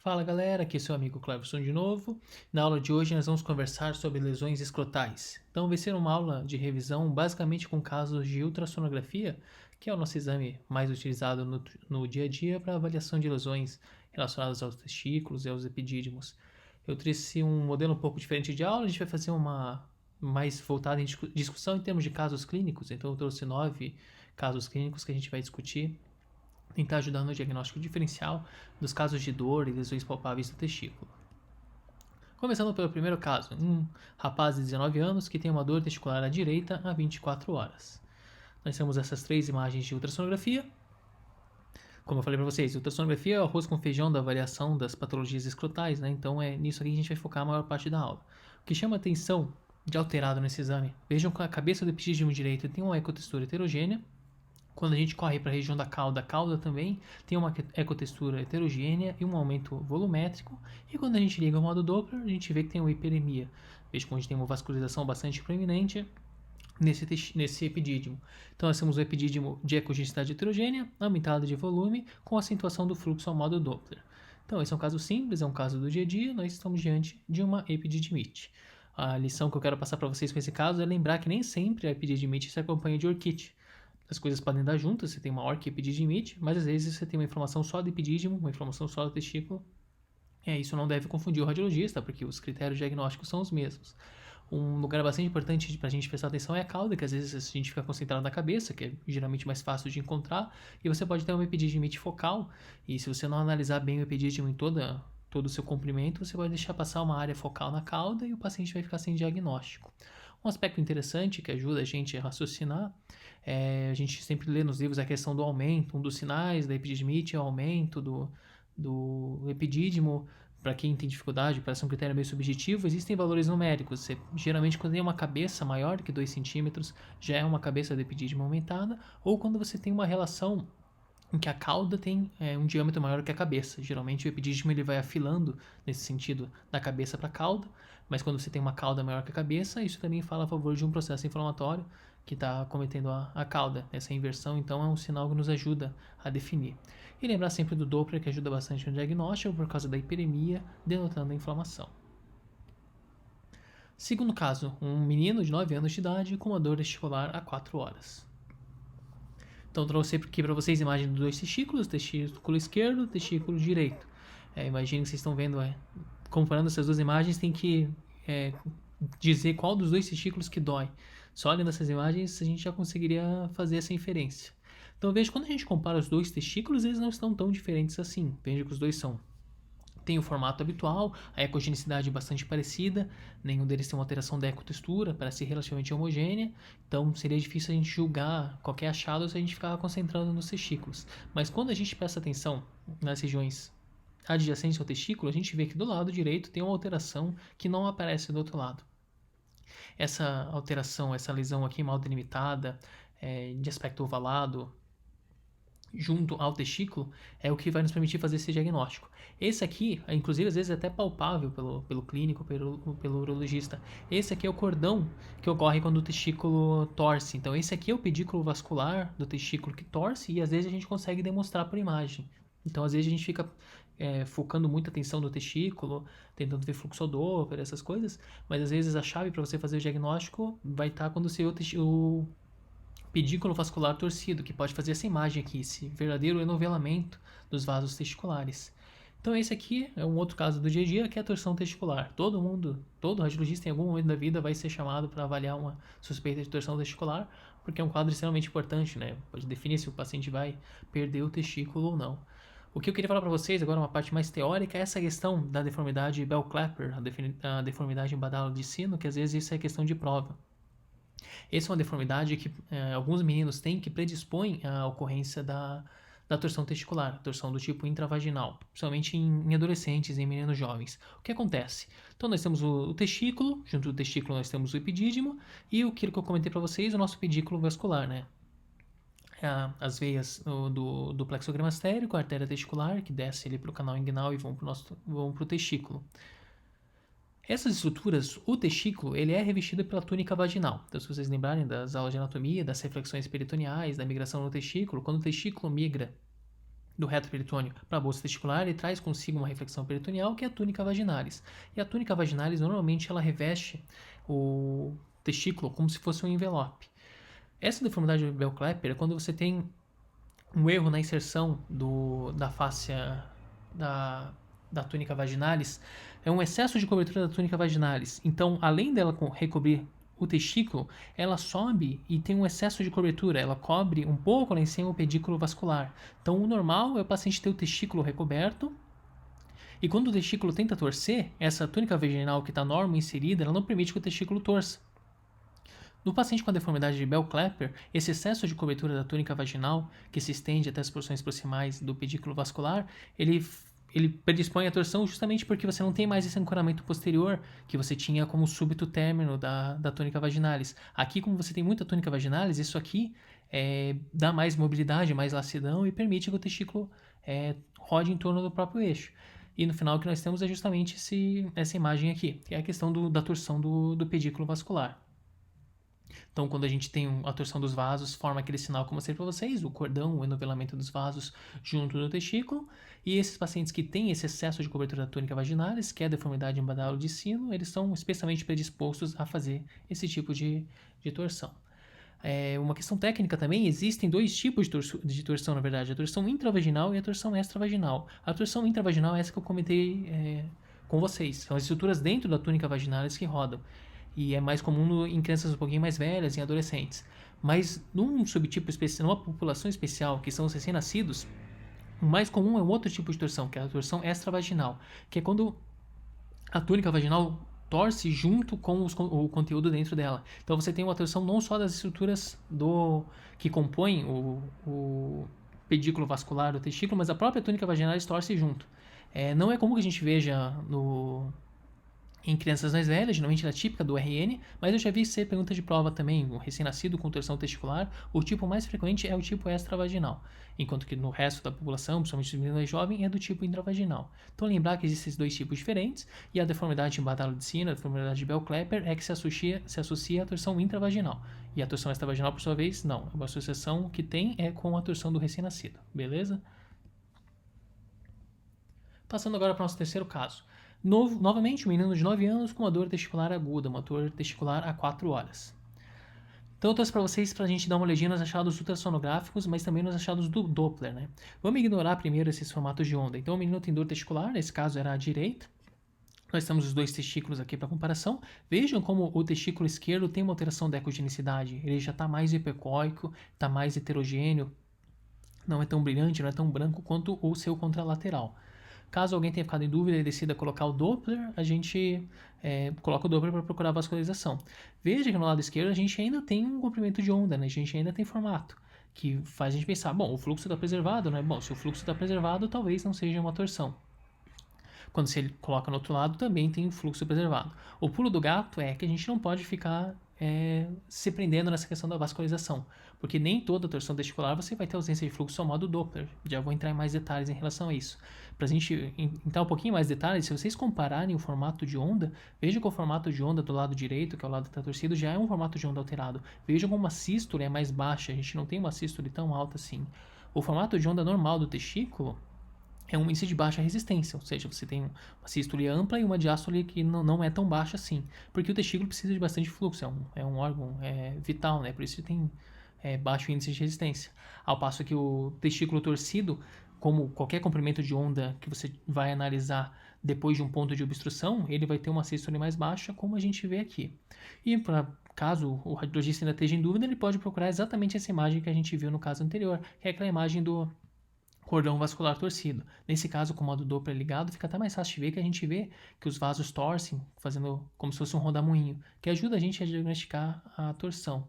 Fala galera, aqui é seu amigo Cleverson de novo. Na aula de hoje nós vamos conversar sobre lesões escrotais. Então vai ser uma aula de revisão basicamente com casos de ultrassonografia, que é o nosso exame mais utilizado no dia a dia para avaliação de lesões relacionadas aos testículos e aos epidídimos. Eu trouxe um modelo um pouco diferente de aula, a gente vai fazer uma mais voltada em discussão em termos de casos clínicos, então eu trouxe 9 casos clínicos que a gente vai discutir, tentar ajudar no diagnóstico diferencial dos casos de dor e lesões palpáveis do testículo. Começando pelo primeiro caso, um rapaz de 19 anos que tem uma dor testicular à direita há 24 horas. Nós temos essas 3 imagens de ultrassonografia. Como eu falei para vocês, ultrassonografia é o arroz com feijão da avaliação das patologias escrotais, né? Então é nisso aqui que a gente vai focar a maior parte da aula. O que chama atenção de alterado nesse exame, vejam que a cabeça do epidídimo direito tem uma ecotextura heterogênea. Quando a gente corre para a região da cauda também tem uma ecotextura heterogênea e um aumento volumétrico. E quando a gente liga o modo Doppler, a gente vê que tem uma hiperemia. Veja como a gente tem uma vascularização bastante proeminente nesse epidídimo. Então nós temos o epidídimo de ecogenicidade heterogênea, aumentada de volume, com acentuação do fluxo ao modo Doppler. Então esse é um caso simples, é um caso do dia a dia, nós estamos diante de uma epididimite. A lição que eu quero passar para vocês com esse caso é lembrar que nem sempre a epididimite se acompanha de orquite. As coisas podem dar juntas, você tem uma orquiepididimite, mas às vezes você tem uma inflamação só do epidídimo, uma inflamação só do testículo. Isso não deve confundir o radiologista, porque os critérios diagnósticos são os mesmos. Um lugar bastante importante para a gente prestar atenção é a cauda, que às vezes a gente fica concentrado na cabeça, que é geralmente mais fácil de encontrar, e você pode ter uma epididimite focal, e se você não analisar bem o epidídimo em todo o seu comprimento, você pode deixar passar uma área focal na cauda e o paciente vai ficar sem diagnóstico. Um aspecto interessante que ajuda a gente a raciocinar, a gente sempre lê nos livros a questão do aumento, um dos sinais da epididimite é o aumento do epidídimo. Para quem tem dificuldade, parece um critério meio subjetivo, existem valores numéricos. Geralmente, quando tem uma cabeça maior que 2 centímetros, já é uma cabeça do epidídimo aumentada, ou quando você tem uma relação em que a cauda tem um diâmetro maior que a cabeça. Geralmente o epidídimo ele vai afilando nesse sentido da cabeça para a cauda, mas quando você tem uma cauda maior que a cabeça, isso também fala a favor de um processo inflamatório que está cometendo a cauda. Essa inversão então é um sinal que nos ajuda a definir. E lembrar sempre do Doppler, que ajuda bastante no diagnóstico por causa da hiperemia, denotando a inflamação. Segundo caso, um menino de 9 anos de idade com uma dor testicular há 4 horas. Então trouxe aqui para vocês a imagem dos 2 testículos, testículo esquerdo e testículo direito. Imagine que vocês estão vendo, comparando essas duas imagens, tem que dizer qual dos 2 testículos que dói. Só olhando essas imagens a gente já conseguiria fazer essa inferência. Então veja, quando a gente compara os 2 testículos, eles não estão tão diferentes assim. Veja que os dois tem o formato habitual, a ecogenicidade bastante parecida, nenhum deles tem uma alteração da ecotextura, parece relativamente homogênea, então seria difícil a gente julgar qualquer achado se a gente ficar concentrando nos testículos. Mas quando a gente presta atenção nas regiões adjacentes ao testículo, a gente vê que do lado direito tem uma alteração que não aparece do outro lado. Essa alteração, essa lesão aqui mal delimitada, de aspecto ovalado, junto ao testículo, é o que vai nos permitir fazer esse diagnóstico. Esse aqui, inclusive, às vezes é até palpável pelo clínico, pelo urologista. Esse aqui é o cordão que ocorre quando o testículo torce. Então, esse aqui é o pedículo vascular do testículo que torce e às vezes a gente consegue demonstrar por imagem. Então, às vezes a gente fica focando muita atenção no testículo, tentando ver fluxo Doppler, essas coisas, mas às vezes a chave para você fazer o diagnóstico vai estar quando você o pedículo vascular torcido, que pode fazer essa imagem aqui, esse verdadeiro enovelamento dos vasos testiculares. Então esse aqui é um outro caso do dia a dia, que é a torção testicular. Todo radiologista em algum momento da vida vai ser chamado para avaliar uma suspeita de torção testicular, porque é um quadro extremamente importante, né? Pode definir se o paciente vai perder o testículo ou não. O que eu queria falar para vocês agora, uma parte mais teórica, é essa questão da deformidade Bell-Clapper, a deformidade em badalo de sino, que às vezes isso é questão de prova. Essa é uma deformidade que alguns meninos têm que predispõe à ocorrência da torção testicular, torção do tipo intravaginal, principalmente em adolescentes e em meninos jovens. O que acontece? Então nós temos o testículo, junto do testículo nós temos o epidídimo e aquilo que eu comentei para vocês, o nosso pedículo vascular, né? As veias do plexo gramastérico, a artéria testicular, que desce para o canal inguinal e vão para o testículo. Essas estruturas, o testículo, ele é revestido pela túnica vaginal. Então, se vocês lembrarem das aulas de anatomia, das reflexões peritoneais, da migração no testículo, quando o testículo migra do reto peritônio para a bolsa testicular, ele traz consigo uma reflexão peritoneal, que é a túnica vaginalis. E a túnica vaginalis, normalmente, ela reveste o testículo como se fosse um envelope. Essa deformidade de Bell-Kleper é quando você tem um erro na inserção da fáscia da túnica vaginalis, é um excesso de cobertura da túnica vaginalis. Então, além dela recobrir o testículo, ela sobe e tem um excesso de cobertura, ela cobre um pouco lá em cima o pedículo vascular. Então, o normal é o paciente ter o testículo recoberto, e quando o testículo tenta torcer, essa túnica vaginal que está normal inserida, ela não permite que o testículo torça. No paciente com a deformidade de Bell-Kleper, esse excesso de cobertura da túnica vaginal, que se estende até as porções proximais do pedículo vascular, ele predispõe à torção justamente porque você não tem mais esse ancoramento posterior que você tinha como súbito término da túnica vaginalis. Aqui, como você tem muita túnica vaginalis, isso aqui dá mais mobilidade, mais lacidão e permite que o testículo rode em torno do próprio eixo. E no final o que nós temos é justamente essa imagem aqui, que é a questão da torção do pedículo vascular. Então, quando a gente tem a torção dos vasos, forma aquele sinal que eu mostrei para vocês, o cordão, o enovelamento dos vasos junto do testículo. E esses pacientes que têm esse excesso de cobertura da túnica vaginalis, que é a deformidade em badalo de sino, eles são especialmente predispostos a fazer esse tipo de torção. Uma questão técnica também, existem dois tipos de torção, na verdade, a torção intravaginal e a torção extravaginal. A torção intravaginal é essa que eu comentei com vocês, são as estruturas dentro da túnica vaginalis que rodam. E é mais comum em crianças um pouquinho mais velhas, em adolescentes. Mas num subtipo especial, numa população especial, que são os recém-nascidos, o mais comum é um outro tipo de torção, que é a torção extravaginal, que é quando a túnica vaginal torce junto com o conteúdo dentro dela. Então você tem uma torção não só das estruturas que compõem o pedículo vascular do testículo, mas a própria túnica vaginal torce junto. Não é comum que a gente veja em crianças mais velhas, geralmente ela é típica do RN, mas eu já vi ser pergunta de prova também, um recém-nascido com torção testicular, o tipo mais frequente é o tipo extravaginal, enquanto que no resto da população, principalmente os meninos mais jovens, é do tipo intravaginal. Então lembrar que existem esses dois tipos diferentes, e a deformidade em badalo de sino, a deformidade de Bell-Kleper, é que se associa à torção intravaginal. E a torção extravaginal, por sua vez, não. É uma associação que tem com a torção do recém-nascido, beleza? Passando agora para o nosso terceiro caso. Novamente, um menino de 9 anos com uma dor testicular aguda, uma dor testicular há 4 horas. Então eu trouxe para vocês para a gente dar uma olhadinha nos achados ultrassonográficos, mas também nos achados do Doppler, né? Vamos ignorar primeiro esses formatos de onda. Então o menino tem dor testicular, nesse caso era à direita. Nós temos os dois testículos aqui para comparação. Vejam como o testículo esquerdo tem uma alteração da ecogenicidade. Ele já está mais hipercóico, está mais heterogêneo, não é tão brilhante, não é tão branco quanto o seu contralateral. Caso alguém tenha ficado em dúvida e decida colocar o Doppler, a gente coloca o Doppler para procurar vascularização. Veja que no lado esquerdo a gente ainda tem um comprimento de onda, né? A gente ainda tem formato, que faz a gente pensar, bom, o fluxo está preservado, né? Bom, se o fluxo está preservado, talvez não seja uma torção. Quando você coloca no outro lado, também tem o fluxo preservado. O pulo do gato é que a gente não pode ficar se prendendo nessa questão da vascularização, porque nem toda torção testicular você vai ter ausência de fluxo ao modo Doppler. Já vou entrar em mais detalhes em relação a isso. Para a gente entrar um pouquinho mais detalhes, se vocês compararem o formato de onda, vejam que o formato de onda do lado direito, que é o lado que está torcido, já é um formato de onda alterado. Vejam como a sístole é mais baixa, a gente não tem uma sístole tão alta assim. O formato de onda normal do testículo é um índice de baixa resistência, ou seja, você tem uma sístole ampla e uma diástole que não é tão baixa assim, porque o testículo precisa de bastante fluxo, é um órgão vital, né? Por isso tem baixo índice de resistência. Ao passo que o testículo torcido, como qualquer comprimento de onda que você vai analisar depois de um ponto de obstrução, ele vai ter uma sístole mais baixa, como a gente vê aqui. E caso o radiologista ainda esteja em dúvida, ele pode procurar exatamente essa imagem que a gente viu no caso anterior, que é aquela imagem do cordão vascular torcido. Nesse caso, com o modo Doppler ligado, fica até mais fácil de ver que a gente vê que os vasos torcem, fazendo como se fosse um rodamuinho, que ajuda a gente a diagnosticar a torção.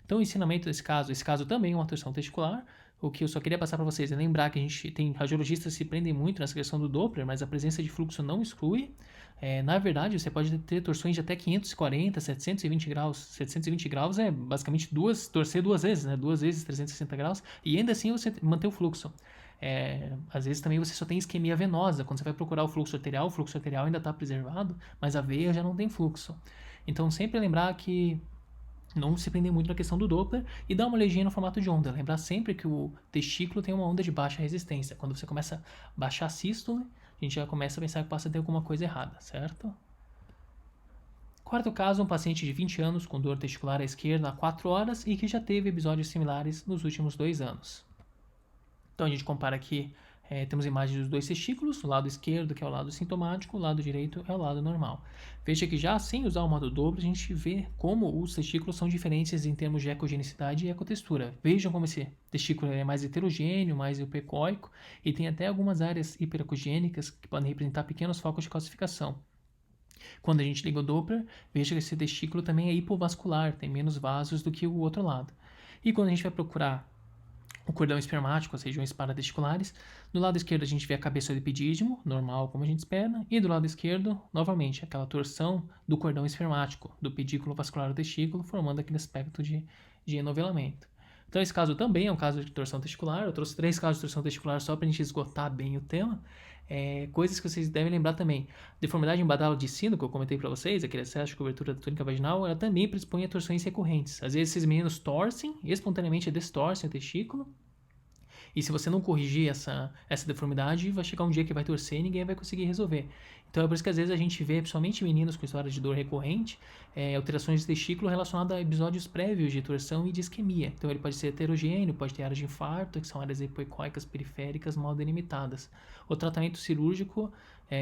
Então, o ensinamento desse caso, esse caso também é uma torção testicular. O que eu só queria passar para vocês é lembrar que a gente tem radiologistas que se prendem muito nessa questão do Doppler, mas a presença de fluxo não exclui. Na verdade, você pode ter torções de até 540, 720 graus. 720 graus é basicamente torcer duas vezes, né? 2 vezes 360 graus, e ainda assim você manter o fluxo. Às vezes também você só tem isquemia venosa. Quando você vai procurar o fluxo arterial ainda está preservado, mas a veia já não tem fluxo. Então sempre lembrar que Não se prender muito na questão do Doppler e dar uma olhadinha no formato de onda. Lembrar sempre que o testículo tem uma onda de baixa resistência. Quando você começa a baixar a sístole, a gente já começa a pensar que passa a ter alguma coisa errada, certo? Quarto caso, um paciente de 20 anos com dor testicular à esquerda há 4 horas e que já teve episódios similares nos últimos 2 anos. Então a gente compara aqui, temos imagens dos dois testículos, o lado esquerdo que é o lado sintomático, o lado direito é o lado normal. Veja que já sem usar o modo Doppler, a gente vê como os testículos são diferentes em termos de ecogenicidade e ecotextura. Vejam como esse testículo é mais heterogêneo, mais hipercóico e tem até algumas áreas hiperecogênicas que podem representar pequenos focos de calcificação. Quando a gente liga o Doppler, veja que esse testículo também é hipovascular, tem menos vasos do que o outro lado. E quando a gente vai procurar o cordão espermático, as regiões paratesticulares, do lado esquerdo a gente vê a cabeça do epidídimo, normal como a gente espera, e do lado esquerdo, novamente, aquela torção do cordão espermático, do pedículo vascular do testículo, formando aquele aspecto de enovelamento. Então esse caso também é um caso de torção testicular. Eu trouxe 3 casos de torção testicular só para a gente esgotar bem o tema. Coisas que vocês devem lembrar também. Deformidade em badalo de sino, que eu comentei para vocês, aquele excesso de cobertura da túnica vaginal, ela também predispõe a torções recorrentes. Às vezes esses meninos torcem, espontaneamente distorcem o testículo, e se você não corrigir essa deformidade, vai chegar um dia que vai torcer e ninguém vai conseguir resolver. Então é por isso que às vezes a gente vê, principalmente meninos com história de dor recorrente, alterações de testículo relacionadas a episódios prévios de torção e de isquemia. Então ele pode ser heterogêneo, pode ter áreas de infarto, que são áreas hipoecóicas periféricas mal delimitadas. O tratamento cirúrgico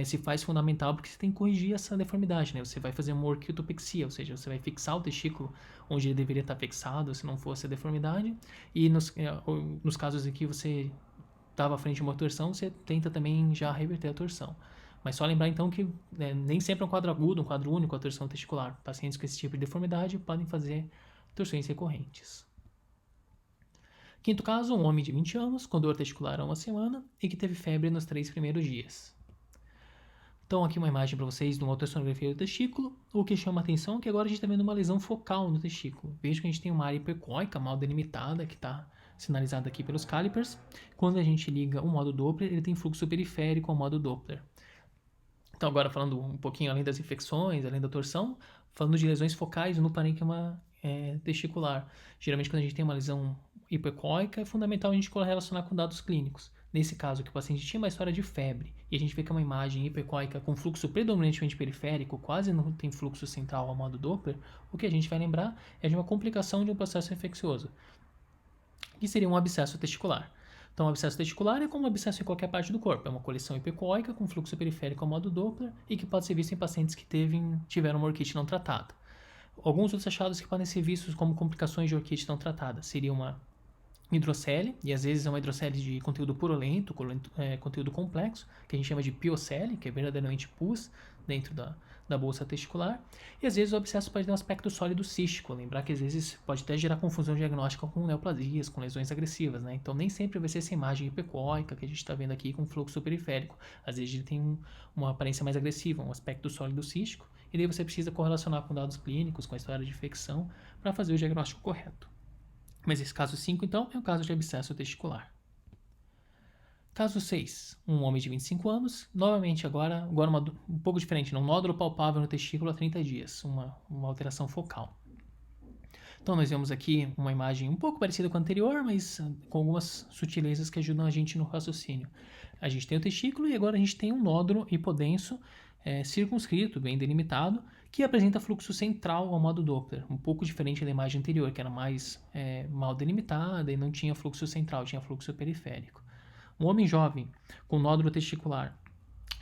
se faz fundamental porque você tem que corrigir essa deformidade, né? Você vai fazer uma orquitopexia, ou seja, você vai fixar o testículo onde ele deveria estar fixado, se não fosse a deformidade, e nos casos em que você estava à frente de uma torção, você tenta também já reverter a torção. Mas só lembrar então que nem sempre é um quadro agudo, um quadro único a torção testicular. Pacientes com esse tipo de deformidade podem fazer torções recorrentes. Quinto caso, um homem de 20 anos com dor testicular há 1 semana e que teve febre nos 3 primeiros dias. Então aqui uma imagem para vocês de uma ultrassonografia do testículo. O que chama a atenção é que agora a gente está vendo uma lesão focal no testículo. Veja que a gente tem uma área hipercóica mal delimitada que está sinalizada aqui pelos calipers. Quando a gente liga o modo Doppler, ele tem fluxo periférico ao modo Doppler. Então agora falando um pouquinho além das infecções, além da torção, falando de lesões focais no parênquima testicular. Geralmente quando a gente tem uma lesão hipercóica, é fundamental a gente relacionar com dados clínicos. Nesse caso, que o paciente tinha uma história de febre e a gente vê que é uma imagem hipercóica com fluxo predominantemente periférico, quase não tem fluxo central ao modo Doppler, o que a gente vai lembrar é de uma complicação de um processo infeccioso, que seria um abscesso testicular. Então, o abscesso testicular é como um abscesso em qualquer parte do corpo, é uma coleção hipercóica com fluxo periférico ao modo Doppler e que pode ser visto em pacientes que tiveram uma orquite não tratada. Alguns outros achados que podem ser vistos como complicações de orquite não tratada seria uma hidrocele, e às vezes é uma hidrocele de conteúdo purulento, conteúdo complexo, que a gente chama de piocele, que é verdadeiramente pus dentro da bolsa testicular, e às vezes o abscesso pode ter um aspecto sólido cístico, lembrar que às vezes pode até gerar confusão diagnóstica com neoplasias, com lesões agressivas, né? Então nem sempre vai ser essa imagem hipercóica que a gente está vendo aqui com fluxo periférico, às vezes ele tem uma aparência mais agressiva, um aspecto sólido cístico, e daí você precisa correlacionar com dados clínicos, com a história de infecção, para fazer o diagnóstico correto. Mas esse caso 5, então, é o caso de abscesso testicular. Caso 6, um homem de 25 anos, novamente agora um pouco diferente, um nódulo palpável no testículo há 30 dias, uma alteração focal. Então nós vemos aqui uma imagem um pouco parecida com a anterior, mas com algumas sutilezas que ajudam a gente no raciocínio. A gente tem o testículo e agora a gente tem um nódulo hipodenso, circunscrito, bem delimitado, que apresenta fluxo central ao modo Doppler, um pouco diferente da imagem anterior, que era mais mal delimitada e não tinha fluxo central, tinha fluxo periférico. Um homem jovem com nódulo testicular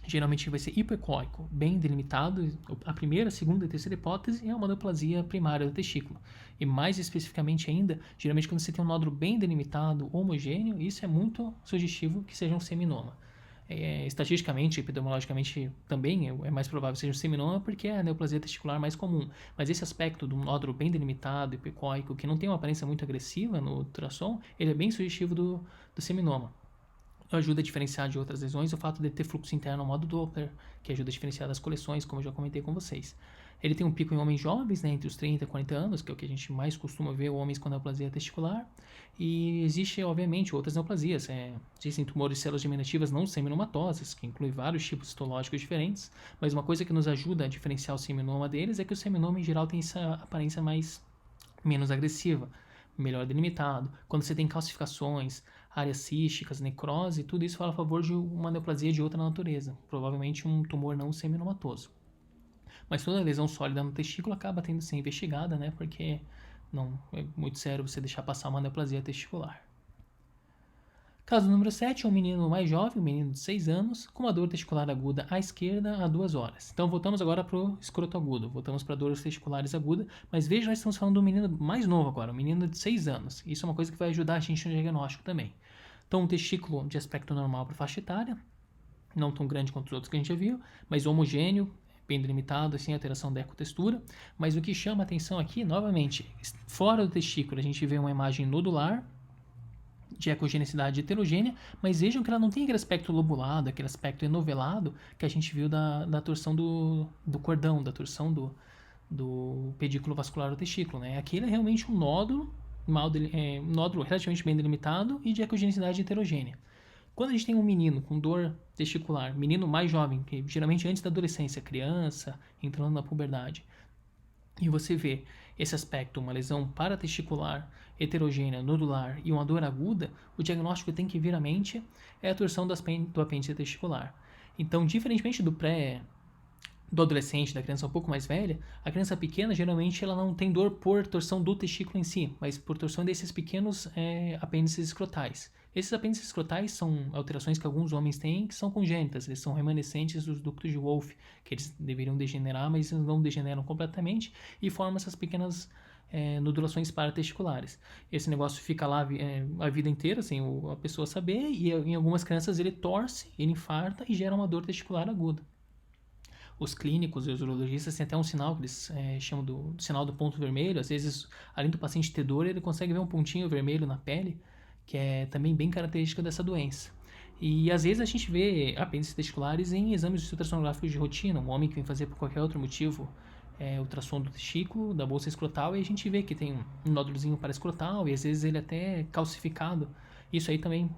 geralmente vai ser hipercóico, bem delimitado. A primeira, a segunda e a terceira hipótese é uma neoplasia primária do testículo. E mais especificamente ainda, geralmente quando você tem um nódulo bem delimitado, homogêneo, isso é muito sugestivo que seja um seminoma. Estatisticamente, epidemiologicamente também é mais provável que seja um seminoma porque é a neoplasia testicular mais comum. Mas esse aspecto do nódulo bem delimitado, hipercóico, que não tem uma aparência muito agressiva no ultrassom, ele é bem sugestivo do seminoma. Ajuda a diferenciar de outras lesões o fato de ter fluxo interno ao modo Doppler, que ajuda a diferenciar das coleções, como eu já comentei com vocês. Ele tem um pico em homens jovens, né, entre os 30 e 40 anos, que é o que a gente mais costuma ver homens com neoplasia testicular. E existe, obviamente, outras neoplasias. Existem tumores de células germinativas não seminomatosas, que incluem vários tipos histológicos diferentes, mas uma coisa que nos ajuda a diferenciar o seminoma deles é que o seminoma, em geral, tem essa aparência mais menos agressiva, melhor delimitado. Quando você tem calcificações, áreas císticas, necrose, tudo isso fala a favor de uma neoplasia de outra natureza, provavelmente um tumor não seminomatoso. Mas toda lesão sólida no testículo acaba tendo que ser investigada, né? Porque não é muito sério você deixar passar uma neoplasia testicular. Caso número 7 é um menino mais jovem, um menino de 6 anos, com uma dor testicular aguda à esquerda há 2 horas. Então voltamos agora para o escroto agudo, voltamos para dores testiculares aguda, mas veja, nós estamos falando de um menino mais novo agora, um menino de 6 anos. Isso é uma coisa que vai ajudar a gente no diagnóstico também. Então um testículo de aspecto normal para faixa etária, não tão grande quanto os outros que a gente já viu, mas homogêneo, bem delimitado, sem alteração da ecotextura. Mas o que chama a atenção aqui, novamente, fora do testículo a gente vê uma imagem nodular, de ecogenicidade heterogênea, mas vejam que ela não tem aquele aspecto lobulado, aquele aspecto enovelado que a gente viu da torção do cordão, da torção do pedículo vascular do testículo. Né? Aquele é realmente um nódulo, um nódulo relativamente bem delimitado e de ecogenicidade heterogênea. Quando a gente tem um menino com dor testicular, menino mais jovem, que geralmente antes da adolescência, criança, entrando na puberdade, e você vê esse aspecto, uma lesão paratesticular, heterogênea, nodular e uma dor aguda, o diagnóstico que tem que vir à mente é a torção do apêndice testicular. Então, diferentemente do adolescente, da criança um pouco mais velha, a criança pequena geralmente ela não tem dor por torção do testículo em si, mas por torção desses pequenos apêndices escrotais. Esses apêndices escrotais são alterações que alguns homens têm que são congênitas, eles são remanescentes dos ductos de Wolff, que eles deveriam degenerar, mas eles não degeneram completamente e formam essas pequenas nodulações paratesticulares. Esse negócio fica lá a vida inteira sem a pessoa saber e em algumas crianças ele torce, ele infarta e gera uma dor testicular aguda. Os clínicos e os urologistas têm até um sinal que eles chamam do sinal do ponto vermelho. Às vezes, além do paciente ter dor, ele consegue ver um pontinho vermelho na pele, que é também bem característica dessa doença. E às vezes a gente vê apêndices testiculares em exames ultrassonográficos de rotina. Um homem que vem fazer por qualquer outro motivo ultrassom do testículo, da bolsa escrotal, e a gente vê que tem um nódulozinho paraescrotal e às vezes ele até calcificado. Isso aí também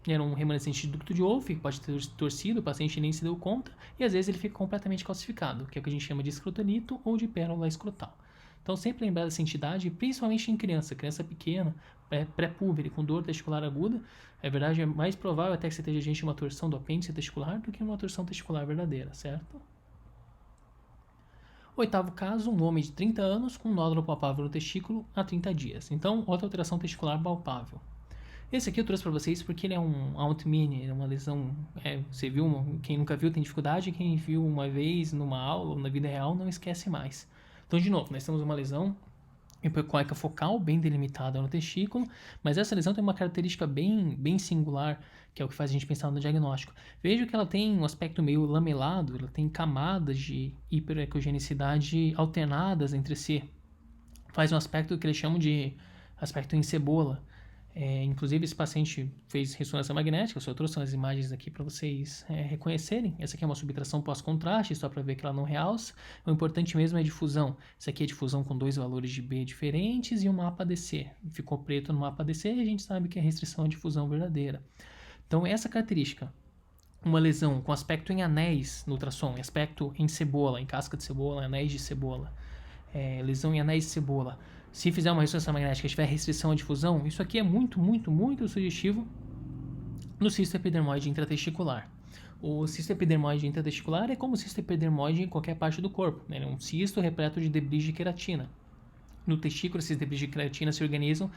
era um remanescente de ducto de Wolff, que pode ter torcido, o paciente nem se deu conta, e às vezes ele fica completamente calcificado, que é o que a gente chama de escrotonito ou de pérola escrotal. Então, sempre lembrar dessa entidade, principalmente em criança pequena, pré-púbere, com dor testicular aguda. É verdade, é mais provável até que você esteja diante de uma torção do apêndice testicular do que uma torção testicular verdadeira, certo? Oitavo caso, um homem de 30 anos com nódulo palpável no testículo há 30 dias. Então, outra alteração testicular palpável. Esse aqui eu trouxe para vocês porque ele é um out-mini, é uma lesão. Você viu, quem nunca viu tem dificuldade, quem viu uma vez numa aula ou na vida real não esquece mais. Então, de novo, nós temos uma lesão hipoecoica focal bem delimitada no testículo, mas essa lesão tem uma característica bem singular, que é o que faz a gente pensar no diagnóstico. Veja que ela tem um aspecto meio lamelado, ela tem camadas de hiperecogenicidade alternadas entre si. Faz um aspecto que eles chamam de aspecto em cebola. Inclusive, esse paciente fez ressonância magnética, eu só trouxe umas imagens aqui para vocês reconhecerem. Essa aqui é uma subtração pós-contraste, só para ver que ela não realça. O importante mesmo é a difusão. Essa aqui é a difusão com 2 valores de B diferentes e um mapa ADC. Ficou preto no mapa ADC e a gente sabe que é restrição à difusão verdadeira. Então, essa característica, uma lesão com aspecto em anéis no ultrassom, aspecto em cebola, em casca de cebola, anéis de cebola, lesão em anéis de cebola. Se fizer uma ressonância magnética e tiver restrição à difusão, isso aqui é muito sugestivo no cisto epidermoide intratesticular. O cisto epidermoide intratesticular é como o cisto epidermoide em qualquer parte do corpo. Ele é um cisto repleto de debris de queratina. No testículo, esses debris de queratina se organizam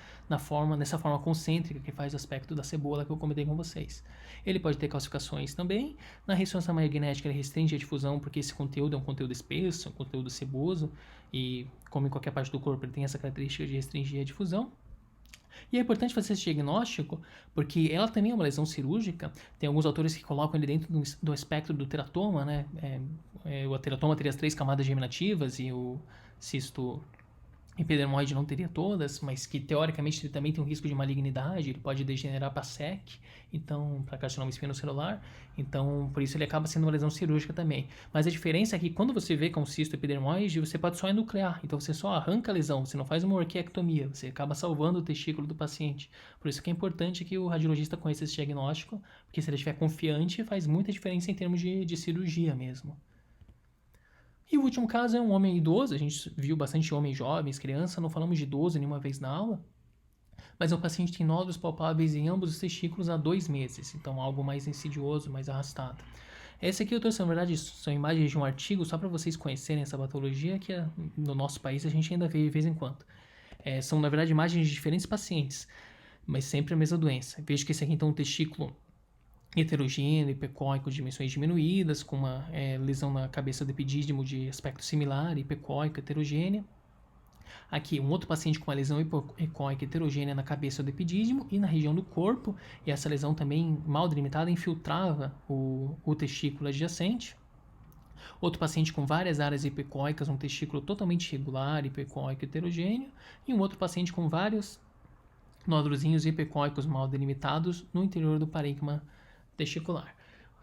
nessa forma concêntrica que faz o aspecto da cebola que eu comentei com vocês. Ele pode ter calcificações também. Na ressonância magnética, ele restringe a difusão porque esse conteúdo é um conteúdo espesso, um conteúdo seboso, e como em qualquer parte do corpo, ele tem essa característica de restringir a difusão. E é importante fazer esse diagnóstico porque ela também é uma lesão cirúrgica. Tem alguns autores que colocam ele dentro do espectro do teratoma, né? O teratoma teria as 3 camadas germinativas e o cisto epidermoide não teria todas, mas que teoricamente ele também tem um risco de malignidade, ele pode degenerar para SEC, então para carcinoma espinocelular, então por isso ele acaba sendo uma lesão cirúrgica também. Mas a diferença é que quando você vê com cisto epidermoide, você pode só enuclear, então você só arranca a lesão, você não faz uma orquiectomia, você acaba salvando o testículo do paciente. Por isso que é importante que o radiologista conheça esse diagnóstico, porque se ele estiver confiante, faz muita diferença em termos de cirurgia mesmo. E o último caso é um homem idoso, a gente viu bastante homens jovens, criança, não falamos de idoso nenhuma vez na aula, mas o paciente tem nódulos palpáveis em ambos os testículos há 2 meses, então algo mais insidioso, mais arrastado. Esse aqui eu trouxe, na verdade, são imagens de um artigo só para vocês conhecerem essa patologia que no nosso país a gente ainda vê de vez em quando. São, na verdade, imagens de diferentes pacientes, mas sempre a mesma doença. Veja que esse aqui então é um testículo heterogêneo, hipecóico, de dimensões diminuídas, com uma lesão na cabeça do epidídimo de aspecto similar, hipecóico, heterogênea. Aqui, um outro paciente com uma lesão hipocóica heterogênea na cabeça do epidídimo e na região do corpo, e essa lesão também mal delimitada infiltrava o testículo adjacente. Outro paciente com várias áreas hipocóicas, um testículo totalmente irregular, hipocóico heterogêneo, e um outro paciente com vários nódulozinhos hipocóicos mal delimitados no interior do parênquima testicular.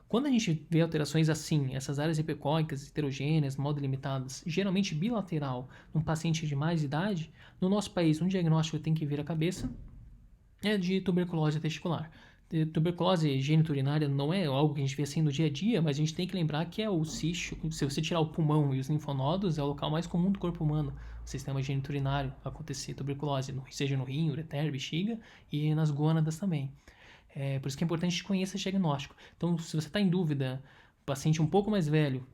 Quando a gente vê alterações assim, essas áreas hipocóicas, heterogêneas, mal delimitadas, geralmente bilateral, num paciente de mais idade, no nosso país, um diagnóstico tem que vir à cabeça é de tuberculose testicular. Tuberculose geniturinária não é algo que a gente vê assim no dia a dia, mas a gente tem que lembrar que é o cisto. Se você tirar o pulmão e os linfonodos, é o local mais comum do corpo humano, o sistema geniturinário, acontecer tuberculose, seja no rim, ureter, bexiga e nas gônadas também. Por isso que é importante que a gente conheça esse diagnóstico. Então, se você está em dúvida, paciente um pouco mais velho,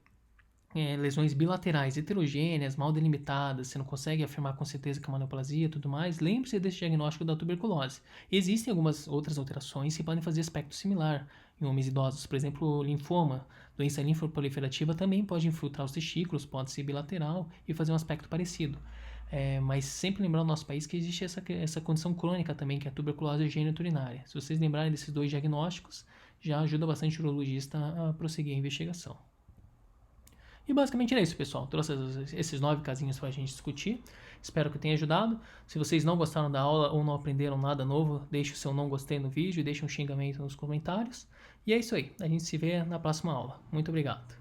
lesões bilaterais heterogêneas, mal delimitadas, você não consegue afirmar com certeza que é uma neoplasia e tudo mais, lembre-se desse diagnóstico da tuberculose. Existem algumas outras alterações que podem fazer aspecto similar em homens idosos. Por exemplo, linfoma, doença linfoproliferativa também pode infiltrar os testículos, pode ser bilateral e fazer um aspecto parecido. Mas sempre lembrar no nosso país que existe essa condição crônica também, que é a tuberculose geniturinária. Se vocês lembrarem desses dois diagnósticos, já ajuda bastante o urologista a prosseguir a investigação. E basicamente é isso, pessoal. Trouxe esses 9 casinhos para a gente discutir. Espero que tenha ajudado. Se vocês não gostaram da aula ou não aprenderam nada novo, deixe o seu não gostei no vídeo e deixe um xingamento nos comentários. E é isso aí. A gente se vê na próxima aula. Muito obrigado.